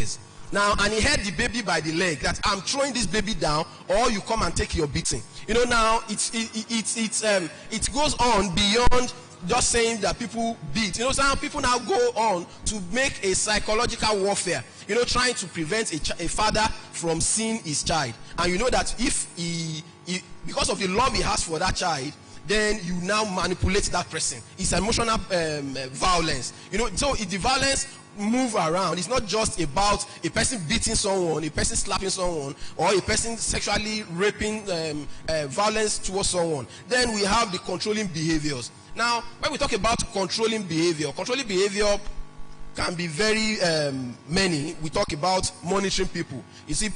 stairs. Now, and he held the baby by the leg, that I'm throwing this baby down, or you come and take your beating. Now it goes on beyond just saying that people beat. Some people now go on to make a psychological warfare, trying to prevent a father from seeing his child. And you know that if he because of the love he has for that child, then you now manipulate that person. It's emotional violence. So the violence move around. It's not just about a person beating someone, a person slapping someone, or a person sexually raping violence towards someone. Then we have the controlling behaviors. Now, when we talk about controlling behavior can be very many. We talk about monitoring people. You see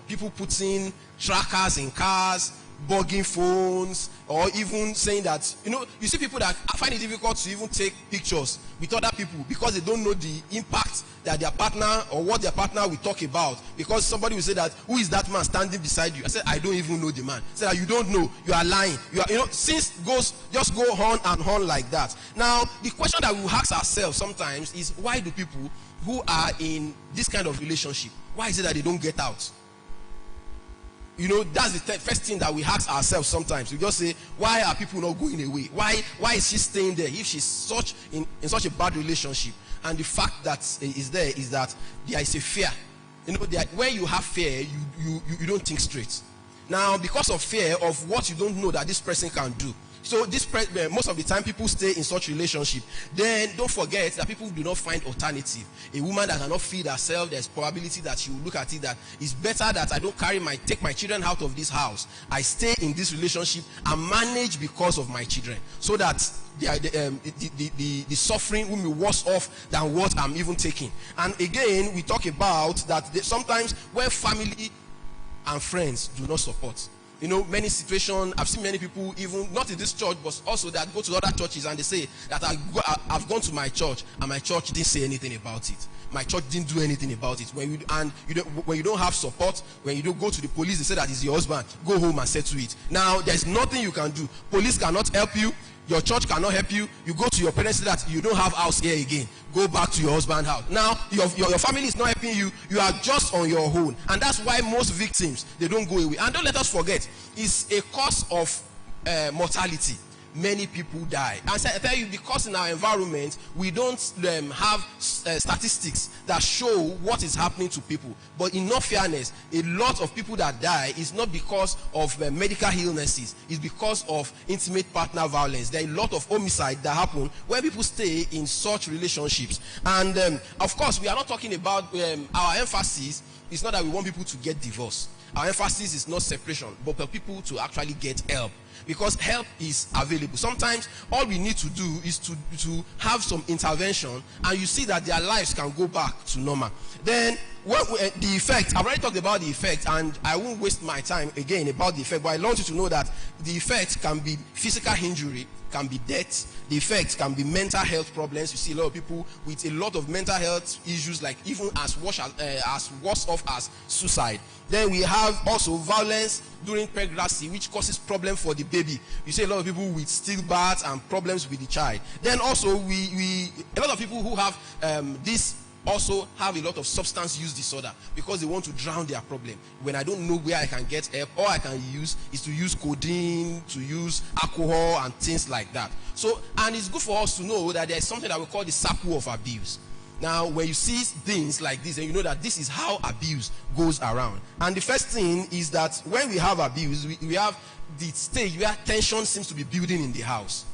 people putting trackers in cars, bugging phones, or even saying that, you see people that find it difficult to even take pictures with other people because they don't know the impact that their partner or what their partner will talk about. Because somebody will say that, who is that man standing beside you? I said, I don't even know the man. I said, you don't know, you are lying. Since just go on and on like that. Now, the question that we will ask ourselves sometimes is, why do people who are in this kind of relationship, why is it that they don't get out? That's the first thing that we ask ourselves sometimes. We just say, why are people not going away? Why is she staying there if she's in such a bad relationship? And the fact that is that there is a fear. When you have fear, you don't think straight. Now, because of fear of what you don't know that this person can do. So most of the time people stay in such relationship. Then don't forget that people do not find alternative. A woman that cannot feed herself, there's probability that she will look at it that it's better that I don't take my children out of this house. I stay in this relationship and manage because of my children, so that the suffering will be worse off than what I'm even taking. And again, we talk about that sometimes when family and friends do not support. Many situations, I've seen many people, even not in this church, but also that go to other churches and they say that I've gone to my church and my church didn't say anything about it. My church didn't do anything about it. When you don't have support, when you don't go to the police, they say that it's your husband. Go home and settle it. Now, there's nothing you can do. Police cannot help you. Your church cannot help you. You go to your parents and say that you don't have house here again. Go back to your husband's house. Now, your family is not helping you. You are just on your own. And that's why most victims, they don't go away. And don't let us forget, it's a cause of mortality. Many people die. And I tell you, because in our environment, we don't have statistics that show what is happening to people. But in all fairness, a lot of people that die is not because of medical illnesses. It's because of intimate partner violence. There are a lot of homicide that happen when people stay in such relationships. And of course, we are not talking about our emphasis. It's not that we want people to get divorced. Our emphasis is not separation, but for people to actually get help. Because help is available. Sometimes all we need to do is to have some intervention, and you see that their lives can go back to normal. Then the effect, I've already talked about the effect, and I won't waste my time again about the effect, but I want you to know that the effect can be physical injury, can be death. The effect can be mental health problems. You see a lot of people with a lot of mental health issues, like even as worse off as suicide. Then we have also violence during pregnancy, which causes problem for the baby. You see a lot of people with stillbirth and problems with the child. Then also a lot of people who have this also have a lot of substance use disorder because they want to drown their problem. When I don't know where I can get help, all I can use is to use codeine, to use alcohol and things like that. So, and it's good for us to know that there is something that we call the circle of abuse. Now, when you see things like this, and you know that this is how abuse goes around. And the first thing is that when we have abuse, we have the stage where tension seems to be building in the house.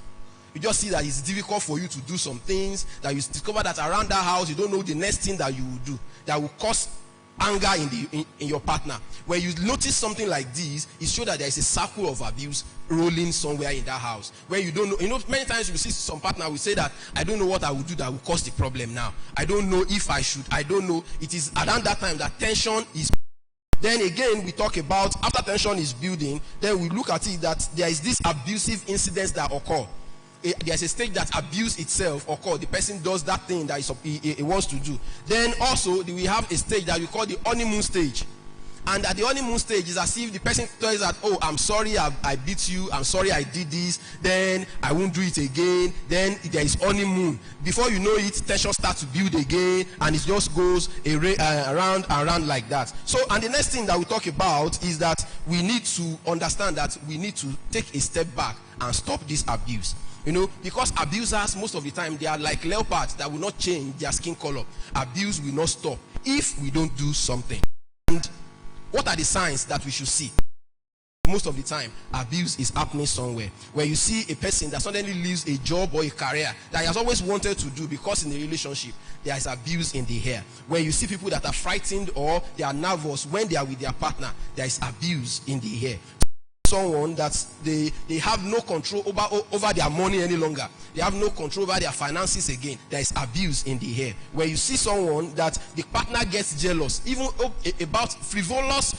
You just see that it's difficult for you to do some things, that you discover that around that house, you don't know the next thing that you will do, that will cause anger in your partner. When you notice something like this, it shows that there is a circle of abuse rolling somewhere in that house. Where you don't know, many times you see some partner will say that, I don't know what I will do that will cause the problem now. I don't know if I should, I don't know. It is around that time that tension is. Then again, we talk about after tension is building, then we look at it that there is this abusive incidents that occur. There's a stage that abuse itself occurs. The person does that thing that he wants to do. Then also we have a stage that we call the honeymoon stage. And at the honeymoon stage, it's as if the person tells that, oh, I'm sorry I beat you, I'm sorry I did this, then I won't do it again. Then there is honeymoon. Before you know it, tension starts to build again, and it just goes around and around like that. So, and the next thing that we talk about is that we need to understand that we need to take a step back and stop this abuse. You know, because abusers, most of the time, they are like leopards that will not change their skin color. Abuse will not stop if we don't do something. And what are the signs that we should see? Most of the time, abuse is happening somewhere. Where you see a person that suddenly leaves a job or a career that he has always wanted to do because in a relationship, there is abuse in the air. Where you see people that are frightened or they are nervous when they are with their partner, there is abuse in the air. Someone that they have no control over their money any longer. They have no control over their finances again. There is abuse in the air. Where you see someone that the partner gets jealous, even about frivolous